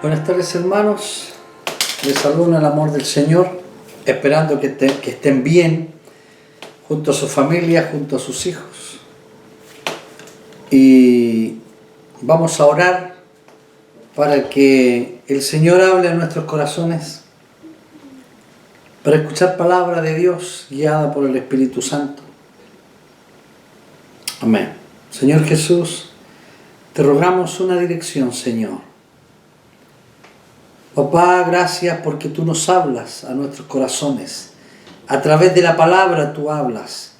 Buenas tardes, hermanos. Les saludo en el amor del Señor, esperando que estén bien junto a su familia, junto a sus hijos. Y vamos a orar para que el Señor hable a nuestros corazones, para escuchar palabra de Dios guiada por el Espíritu Santo. Amén. Señor Jesús, te rogamos una dirección, Señor. Papá, gracias porque tú nos hablas a nuestros corazones. A través de la palabra tú hablas.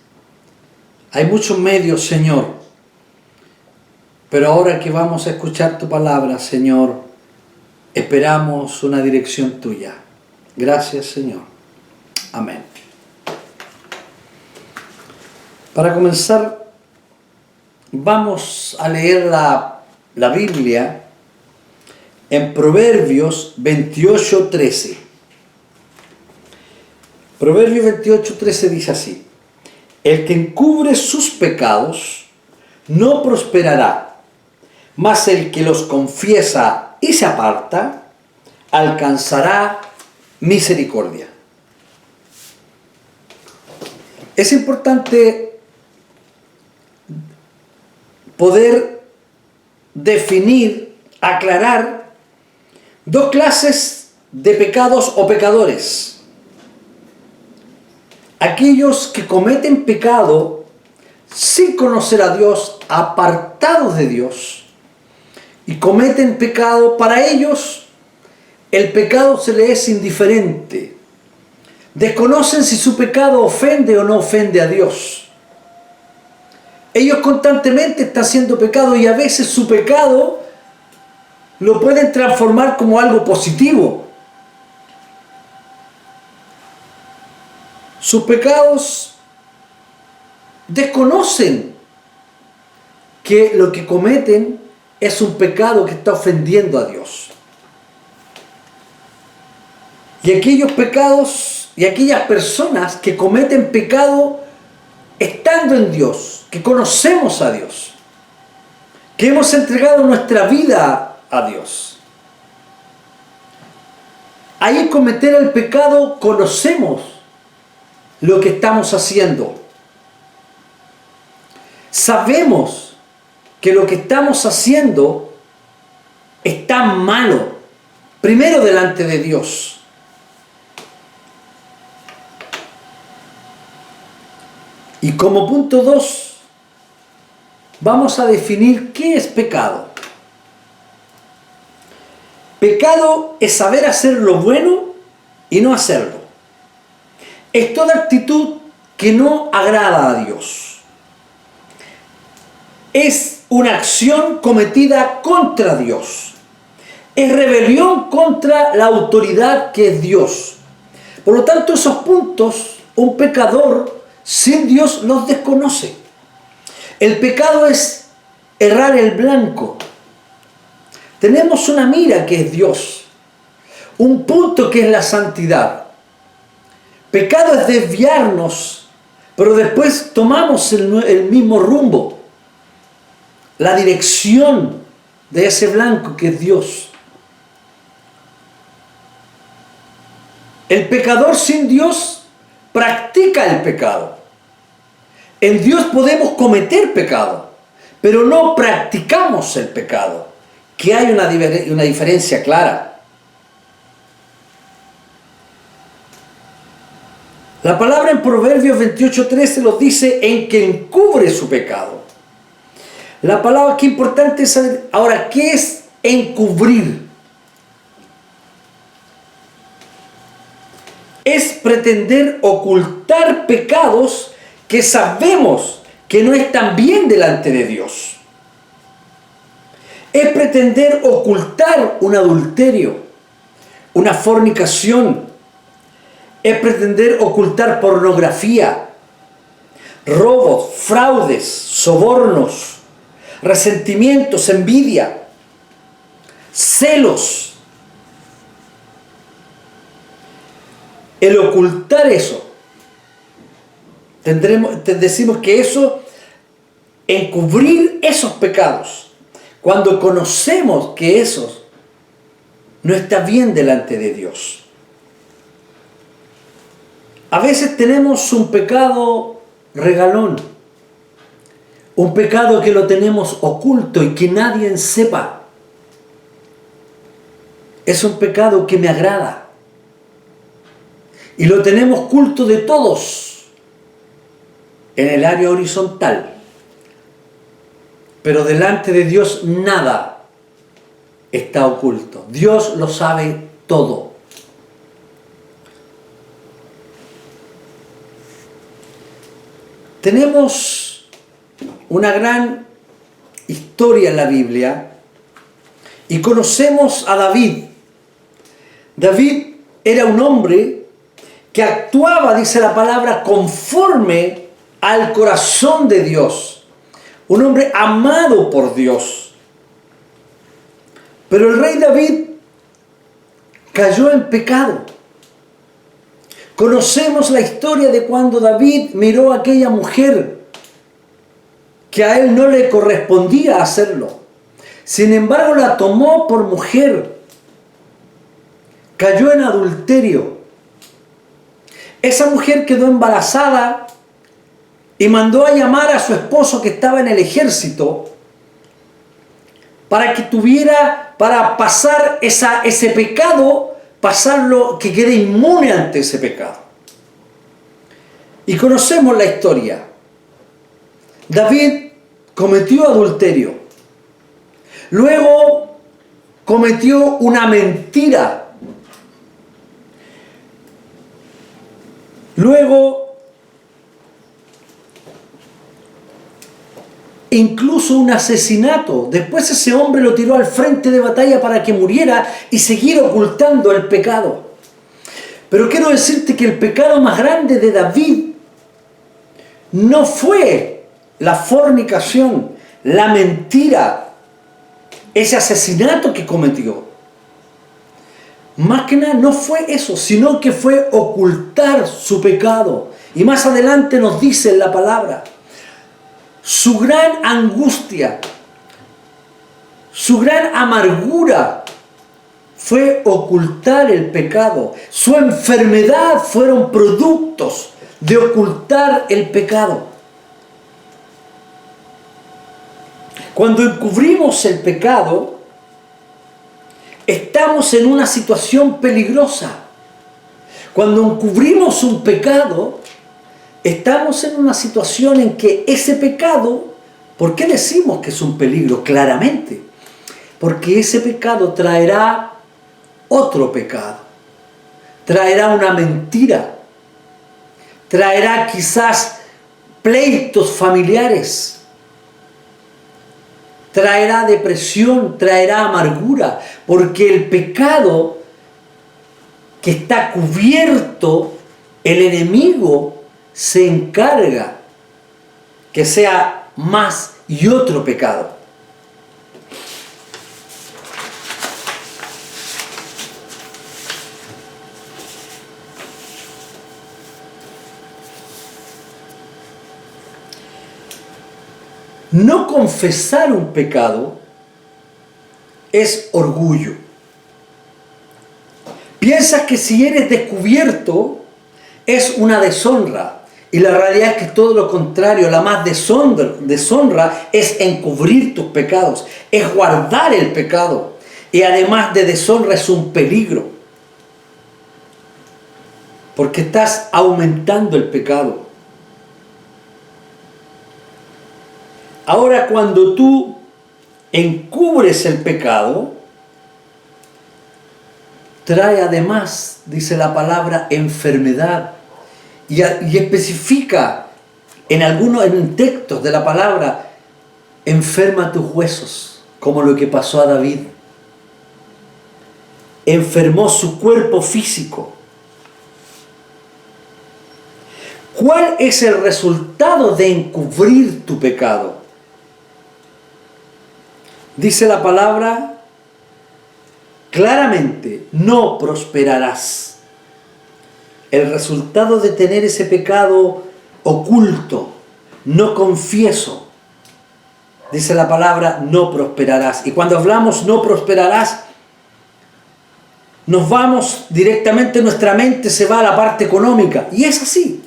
Hay muchos medios, Señor. Pero ahora que vamos a escuchar tu palabra, Señor, esperamos una dirección tuya. Gracias, Señor. Amén. Para comenzar, vamos a leer la Biblia en Proverbios 28:13. Proverbios 28:13 dice así: el que encubre sus pecados no prosperará, mas el que los confiesa y se aparta alcanzará misericordia. Es importante poder definir, aclarar dos clases de pecados o pecadores. Aquellos que cometen pecado sin conocer a Dios, apartados de Dios, y cometen pecado, para ellos el pecado se les es indiferente. Desconocen si su pecado ofende o no ofende a Dios. Ellos constantemente están haciendo pecado y a veces su pecado lo pueden transformar como algo positivo. Sus pecados desconocen que lo que cometen es un pecado que está ofendiendo a Dios. Y aquellos pecados y aquellas personas que cometen pecado estando en Dios, que conocemos a Dios, que hemos entregado nuestra vida a Dios. Ahí cometer el pecado conocemos lo que estamos haciendo. Sabemos que lo que estamos haciendo está malo, primero delante de Dios. Y como punto 2, vamos a definir qué es pecado. Pecado es saber hacer lo bueno y no hacerlo. Es toda actitud que no agrada a Dios. Es una acción cometida contra Dios. Es rebelión contra la autoridad que es Dios. Por lo tanto, esos puntos, un pecador sin Dios los desconoce. El pecado es errar el blanco. Tenemos una mira que es Dios, un punto que es la santidad. Pecado es desviarnos, pero después tomamos el mismo rumbo, la dirección de ese blanco que es Dios. El pecador sin Dios practica el pecado. En Dios podemos cometer pecado, pero no practicamos el pecado. Que hay una diferencia clara. La palabra en Proverbios 28:13 nos dice en que encubre su pecado. La palabra, qué importante es saber. Ahora, ¿qué es encubrir? Es pretender ocultar pecados que sabemos que no están bien delante de Dios. Es pretender ocultar un adulterio, una fornicación. Es pretender ocultar pornografía, robos, fraudes, sobornos, resentimientos, envidia, celos. El ocultar eso, decimos que eso, encubrir esos pecados, cuando conocemos que esos no está bien delante de Dios. A veces tenemos un pecado regalón, un pecado que lo tenemos oculto y que nadie sepa. Es un pecado que me agrada y lo tenemos oculto de todos en el área horizontal, pero delante de Dios nada está oculto. Dios lo sabe todo. Tenemos una gran historia en la Biblia y conocemos a David. David era un hombre que actuaba, dice la palabra, conforme al corazón de Dios. Un hombre amado por Dios. Pero el rey David cayó en pecado. Conocemos la historia de cuando David miró a aquella mujer que a él no le correspondía hacerlo. Sin embargo, la tomó por mujer. Cayó en adulterio. Esa mujer quedó embarazada y mandó a llamar a su esposo que estaba en el ejército para que para pasar ese pecado, pasarlo, que quede inmune ante ese pecado. Y conocemos la historia. David cometió adulterio. Luego cometió una mentira. Luego incluso un asesinato. Después ese hombre lo tiró al frente de batalla para que muriera y seguir ocultando el pecado. Pero quiero decirte que el pecado más grande de David no fue la fornicación, la mentira, ese asesinato que cometió. Más que nada no fue eso, sino que fue ocultar su pecado. Y más adelante nos dice en la palabra, su gran angustia, su gran amargura fue ocultar el pecado. Su enfermedad fueron productos de ocultar el pecado. Cuando encubrimos el pecado, estamos en una situación peligrosa. Cuando encubrimos un pecado, estamos en una situación en que ese pecado, ¿por qué decimos que es un peligro? Claramente, porque ese pecado traerá otro pecado, traerá una mentira, traerá quizás pleitos familiares, traerá depresión, traerá amargura, porque el pecado que está cubierto, el enemigo se encarga que sea más y otro pecado. No confesar un pecado es orgullo. Piensas que si eres descubierto es una deshonra. Y la realidad es que todo lo contrario, la más deshonra es encubrir tus pecados, es guardar el pecado. Y además de deshonra es un peligro. Porque estás aumentando el pecado. Ahora, cuando tú encubres el pecado, trae además, dice la palabra, enfermedad. Y especifica en textos de la palabra, enferma tus huesos, como lo que pasó a David. Enfermó su cuerpo físico. ¿Cuál es el resultado de encubrir tu pecado? Dice la palabra claramente, no prosperarás. El resultado de tener ese pecado oculto, no confieso, dice la palabra, no prosperarás. Y cuando hablamos no prosperarás, nos vamos directamente, nuestra mente se va a la parte económica. Y es así.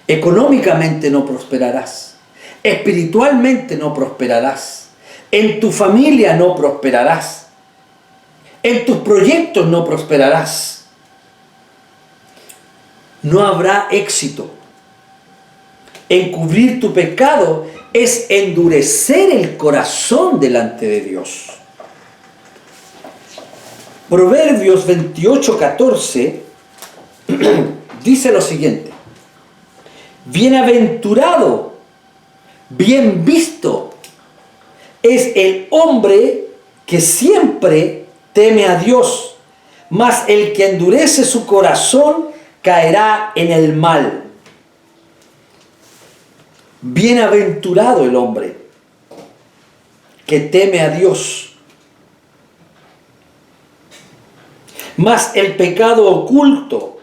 Económicamente no prosperarás. Espiritualmente no prosperarás. En tu familia no prosperarás. En tus proyectos no prosperarás. No habrá éxito. Encubrir tu pecado es endurecer el corazón delante de Dios. Proverbios 28:14 dice lo siguiente: bienaventurado, bien visto es el hombre que siempre teme a Dios, mas el que endurece su corazón caerá en el mal. Bienaventurado el hombre que teme a Dios. Mas el pecado oculto,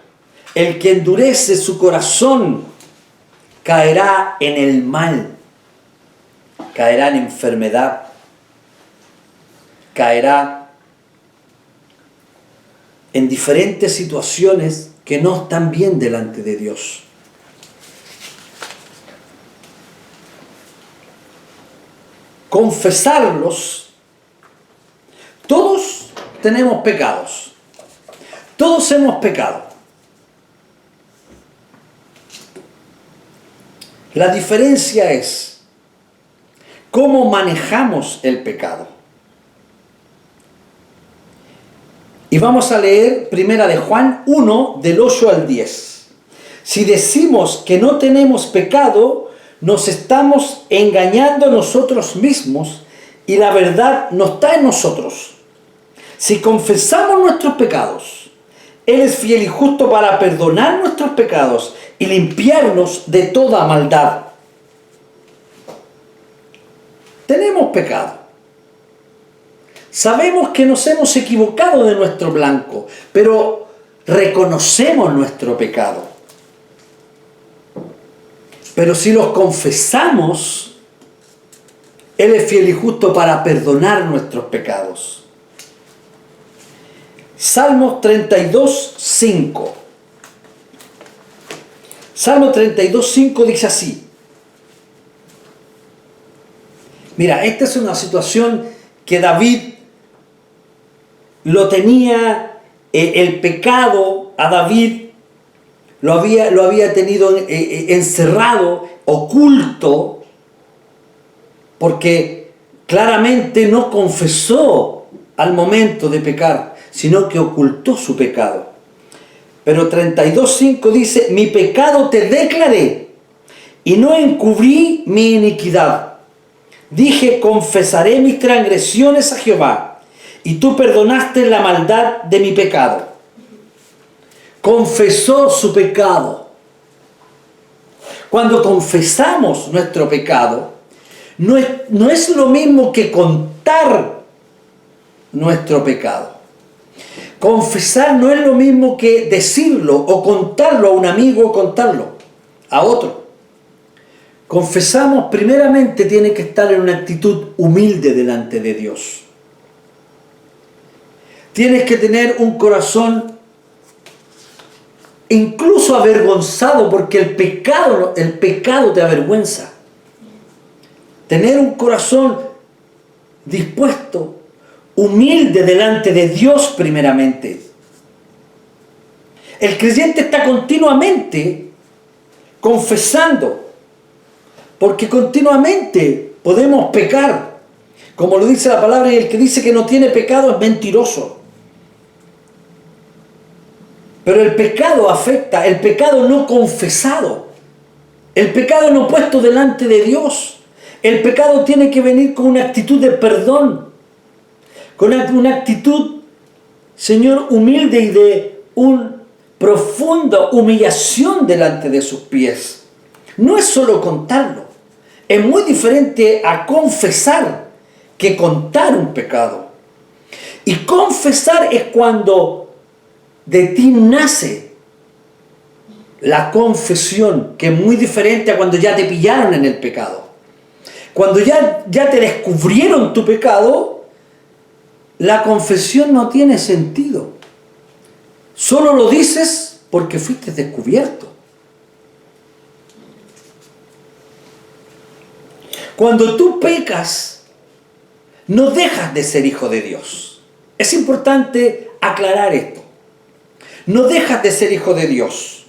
el que endurece su corazón, caerá en el mal, caerá en enfermedad, caerá en diferentes situaciones que no están bien delante de Dios. Confesarlos. Todos tenemos pecados. Todos hemos pecado. La diferencia es cómo manejamos el pecado. Y vamos a leer Primera de Juan 1, del 8 al 10. Si decimos que no tenemos pecado, nos estamos engañando a nosotros mismos y la verdad no está en nosotros. Si confesamos nuestros pecados, Él es fiel y justo para perdonar nuestros pecados y limpiarnos de toda maldad. Tenemos pecado. Sabemos que nos hemos equivocado de nuestro blanco, pero reconocemos nuestro pecado. Pero si los confesamos, Él es fiel y justo para perdonar nuestros pecados. Salmos 32:5. Salmo 32:5 dice así. Mira, esta es una situación que David lo tenía, el pecado a David lo había tenido encerrado, oculto, porque claramente no confesó al momento de pecar, sino que ocultó su pecado. Pero 32:5 dice: mi pecado te declaré y no encubrí mi iniquidad. Dije: confesaré mis transgresiones a Jehová, y tú perdonaste la maldad de mi pecado. Confesó su pecado. Cuando confesamos nuestro pecado, no es lo mismo que contar nuestro pecado. Confesar no es lo mismo que decirlo o contarlo a un amigo o contarlo a otro. Confesamos, primeramente tiene que estar en una actitud humilde delante de Dios. Tienes que tener un corazón incluso avergonzado, porque el pecado te avergüenza. Tener un corazón dispuesto, humilde delante de Dios primeramente. El creyente está continuamente confesando, porque continuamente podemos pecar. Como lo dice la palabra, y el que dice que no tiene pecado es mentiroso. Pero el pecado afecta, el pecado no confesado, el pecado no puesto delante de Dios. El pecado tiene que venir con una actitud de perdón, con una actitud, Señor, humilde y de una profunda humillación delante de sus pies. No es solo contarlo, es muy diferente a confesar que contar un pecado. Y confesar es cuando de ti nace la confesión, que es muy diferente a cuando ya te pillaron en el pecado. Cuando ya te descubrieron tu pecado, la confesión no tiene sentido. Solo lo dices porque fuiste descubierto. Cuando tú pecas, no dejas de ser hijo de Dios. Es importante aclarar esto. No dejas de ser hijo de Dios.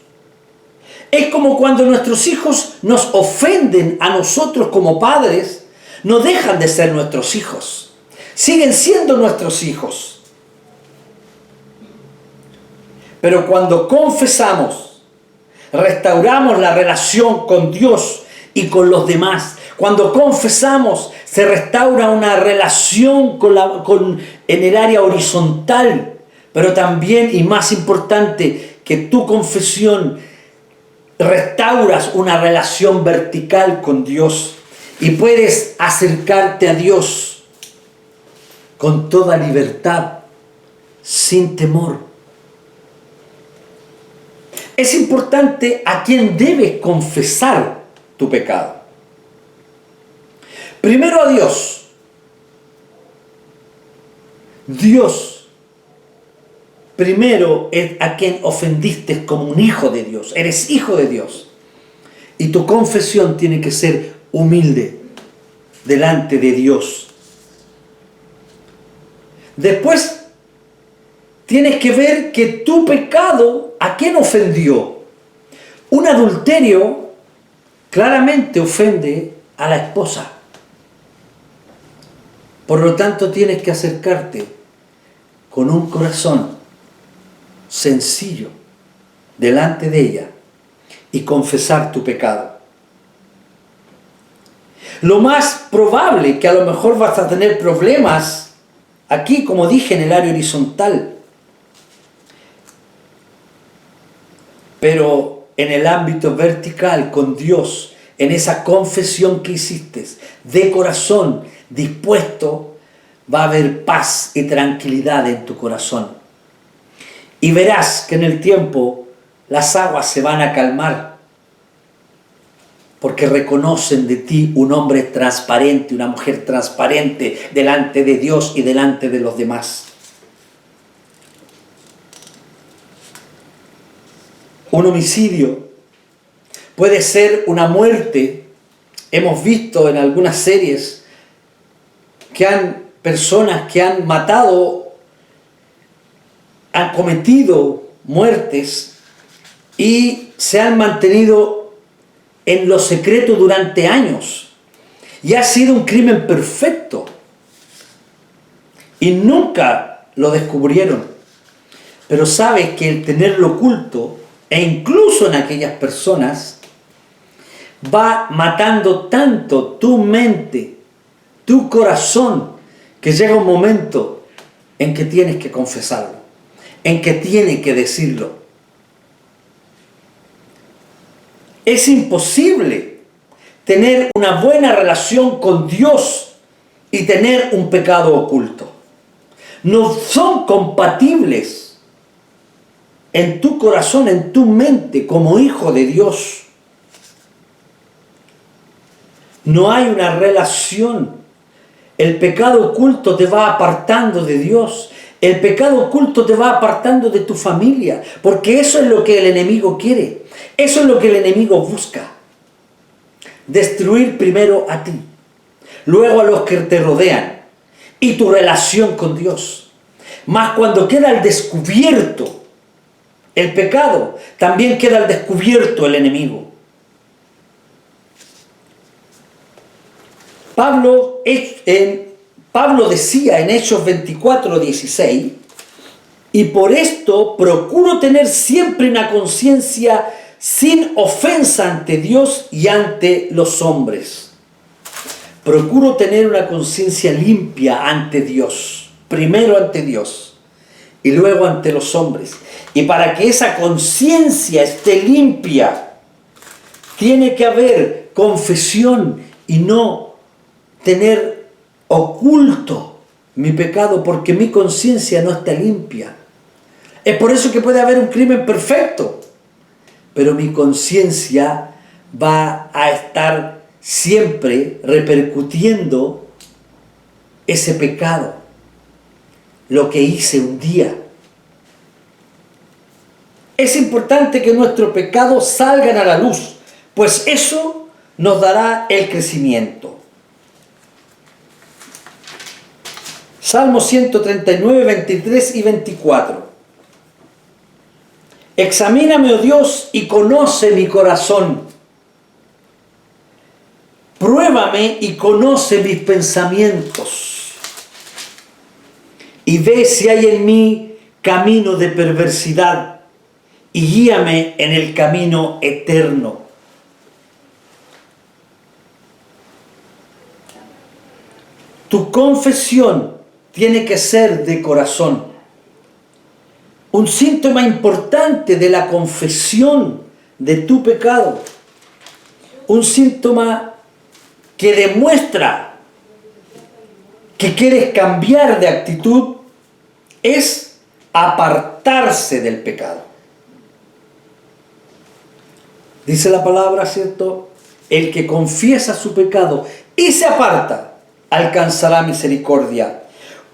Es como cuando nuestros hijos nos ofenden a nosotros como padres, no dejan de ser nuestros hijos. Siguen siendo nuestros hijos. Pero cuando confesamos, restauramos la relación con Dios y con los demás. Cuando confesamos, se restaura una relación en el área horizontal, pero también, y más importante, que tu confesión restauras una relación vertical con Dios y puedes acercarte a Dios con toda libertad, sin temor. Es importante a quién debes confesar tu pecado. Primero a Dios. Dios, primero es a quien ofendiste como un hijo de Dios. Eres hijo de Dios. Y tu confesión tiene que ser humilde delante de Dios. Después, tienes que ver que tu pecado, ¿a quién ofendió? Un adulterio claramente ofende a la esposa. Por lo tanto, tienes que acercarte con un corazón sencillo delante de ella y confesar tu pecado. Lo más probable que a lo mejor vas a tener problemas aquí, como dije, en el área horizontal, pero en el ámbito vertical con Dios, en esa confesión que hiciste de corazón dispuesto, va a haber paz y tranquilidad en tu corazón. Y verás que en el tiempo las aguas se van a calmar, porque reconocen de ti un hombre transparente, una mujer transparente delante de Dios y delante de los demás. Un homicidio puede ser una muerte. Hemos visto en algunas series que personas que han matado, han cometido muertes y se han mantenido en lo secreto durante años. Y ha sido un crimen perfecto. Y nunca lo descubrieron. Pero sabes que el tenerlo oculto, e incluso en aquellas personas, va matando tanto tu mente, tu corazón, que llega un momento en que tienes que confesarlo, en que tienes que decirlo. Es imposible tener una buena relación con Dios y tener un pecado oculto. No son compatibles en tu corazón, en tu mente, como hijo de Dios. No hay una relación. El pecado oculto te va apartando de Dios. El pecado oculto te va apartando de tu familia, porque eso es lo que el enemigo quiere. Eso es lo que el enemigo busca. Destruir primero a ti, luego a los que te rodean y tu relación con Dios. Mas cuando queda al descubierto el pecado, también queda al descubierto el enemigo. Pablo decía en Hechos 24:16, y por esto procuro tener siempre una conciencia sin ofensa ante Dios y ante los hombres. Procuro tener una conciencia limpia ante Dios, primero ante Dios y luego ante los hombres. Y para que esa conciencia esté limpia, tiene que haber confesión y no tener oculto mi pecado, porque mi conciencia no está limpia. Es por eso que puede haber un crimen perfecto, pero mi conciencia va a estar siempre repercutiendo ese pecado, lo que hice un día. es importante que nuestros pecados salgan a la luz, pues eso nos dará el crecimiento. Salmo 139, 23 y 24. Examíname, oh Dios, y conoce mi corazón. Pruébame y conoce mis pensamientos. Y ve si hay en mí camino de perversidad, y guíame en el camino eterno. Tu confesión tiene que ser de corazón. Un síntoma importante de la confesión de tu pecado, un síntoma que demuestra que quieres cambiar de actitud, es apartarse del pecado. Dice la palabra, ¿cierto? El que confiesa su pecado y se aparta, alcanzará misericordia.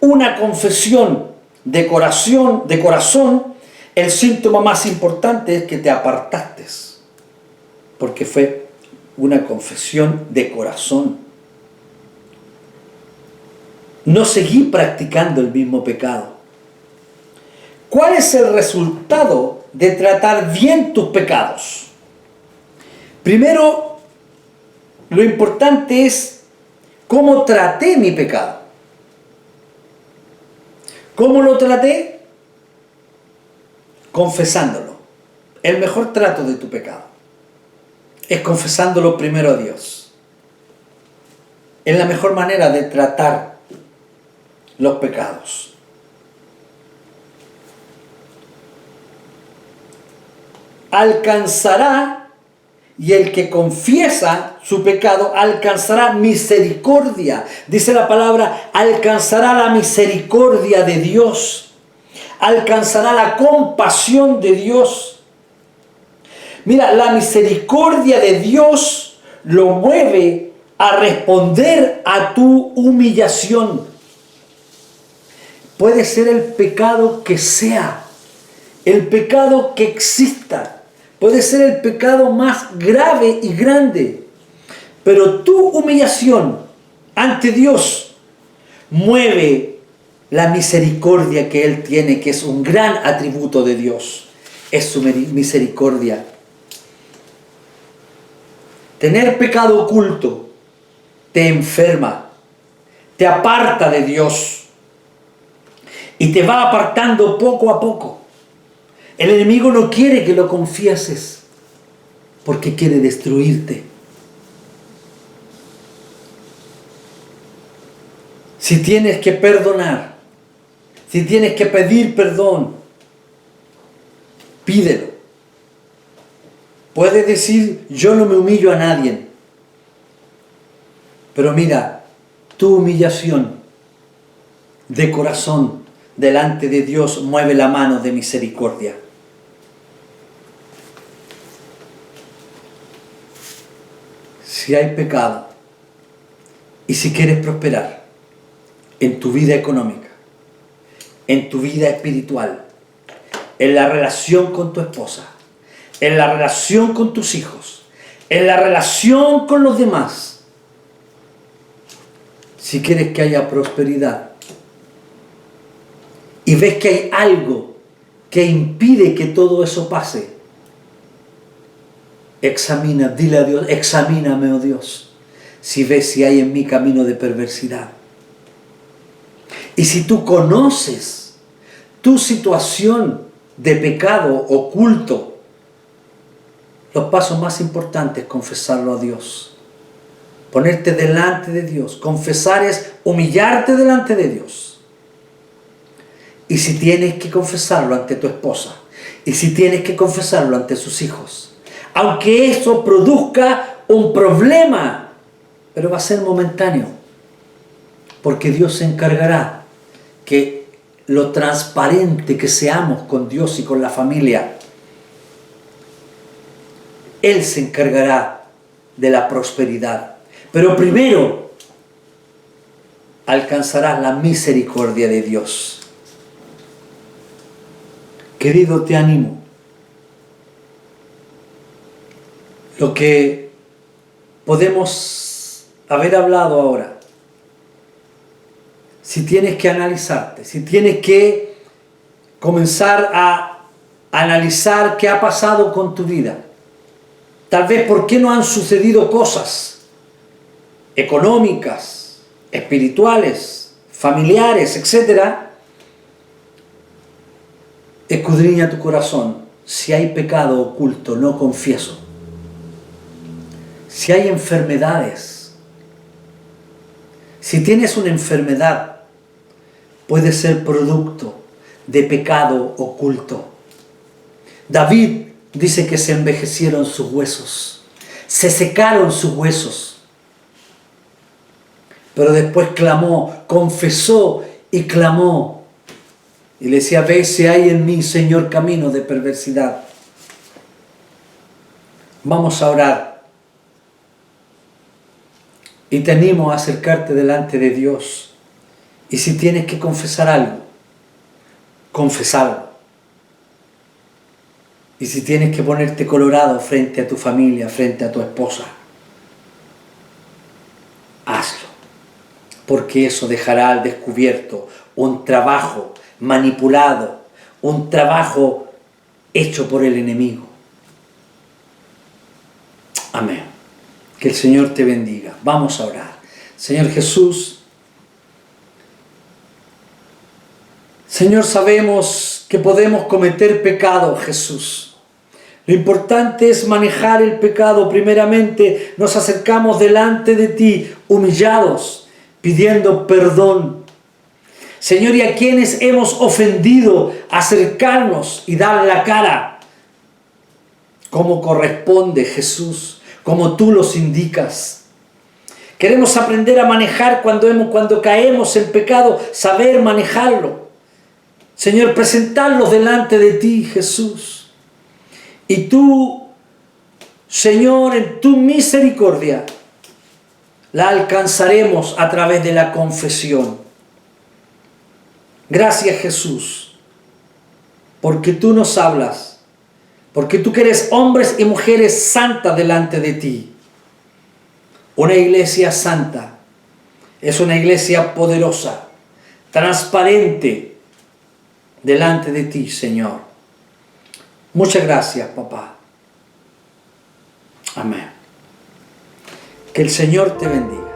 Una confesión de corazón, el síntoma más importante es que te apartaste, porque fue una confesión de corazón. No seguí practicando el mismo pecado. ¿Cuál es el resultado de tratar bien tus pecados? Primero, lo importante es cómo traté mi pecado. ¿Cómo lo traté? Confesándolo. El mejor trato de tu pecado es confesándolo primero a Dios. Es la mejor manera de tratar los pecados. Alcanzará, y el que confiesa su pecado alcanzará misericordia. Dice la palabra, alcanzará la misericordia de Dios. Alcanzará la compasión de Dios. Mira, la misericordia de Dios lo mueve a responder a tu humillación. Puede ser el pecado que sea, el pecado que exista. Puede ser el pecado más grave y grande, pero tu humillación ante Dios mueve la misericordia que Él tiene, que es un gran atributo de Dios. Es su misericordia. Tener pecado oculto te enferma, te aparta de Dios y te va apartando poco a poco. El enemigo no quiere que lo confieses porque quiere destruirte. Si tienes que perdonar, si tienes que pedir perdón, pídelo. Puedes decir, yo no me humillo a nadie. Pero mira, tu humillación de corazón delante de Dios mueve la mano de misericordia. Si hay pecado y si quieres prosperar en tu vida económica, en tu vida espiritual, en la relación con tu esposa, en la relación con tus hijos, en la relación con los demás, si quieres que haya prosperidad y ves que hay algo que impide que todo eso pase, examina, dile a Dios, examíname, oh Dios, si ves si hay en mí camino de perversidad. Y si tú conoces tu situación de pecado oculto, los pasos más importantes es confesarlo a Dios. Ponerte delante de Dios. Confesar es humillarte delante de Dios. Y si tienes que confesarlo ante tu esposa, y si tienes que confesarlo ante sus hijos, aunque eso produzca un problema, pero va a ser momentáneo, porque Dios se encargará que lo transparente que seamos con Dios y con la familia, Él se encargará de la prosperidad. Pero primero alcanzarás la misericordia de Dios. Querido, te animo lo que podemos haber hablado ahora, si tienes que analizarte, si tienes que comenzar a analizar qué ha pasado con tu vida, tal vez por qué no han sucedido cosas económicas, espirituales, familiares, etc., escudriña tu corazón. Si hay pecado oculto, no confieso, si hay enfermedades, si tienes una enfermedad, puede ser producto de pecado oculto. David dice que se envejecieron sus huesos, se secaron sus huesos, pero después clamó, confesó y clamó, y le decía: ve si hay en mí, Señor, camino de perversidad. Vamos a orar. Y te animo a acercarte delante de Dios. Y si tienes que confesar algo, confesarlo. Y si tienes que ponerte colorado frente a tu familia, frente a tu esposa, hazlo. Porque eso dejará al descubierto un trabajo manipulado, un trabajo hecho por el enemigo. Amén. Que el Señor te bendiga. Vamos a orar. Señor Jesús, Señor, sabemos que podemos cometer pecado, Jesús. Lo importante es manejar el pecado. Primeramente, nos acercamos delante de ti, humillados, pidiendo perdón. Señor, y a quienes hemos ofendido, acercarnos y dar la cara, como corresponde, Jesús, como tú los indicas. Queremos aprender a manejar cuando caemos en pecado, saber manejarlo. Señor, presentarlos delante de ti, Jesús. Y tú, Señor, en tu misericordia, la alcanzaremos a través de la confesión. Gracias, Jesús, porque tú nos hablas, porque tú quieres hombres y mujeres santas delante de ti. Una iglesia santa es una iglesia poderosa, transparente delante de ti, Señor. Muchas gracias, papá. Amén. Que el Señor te bendiga.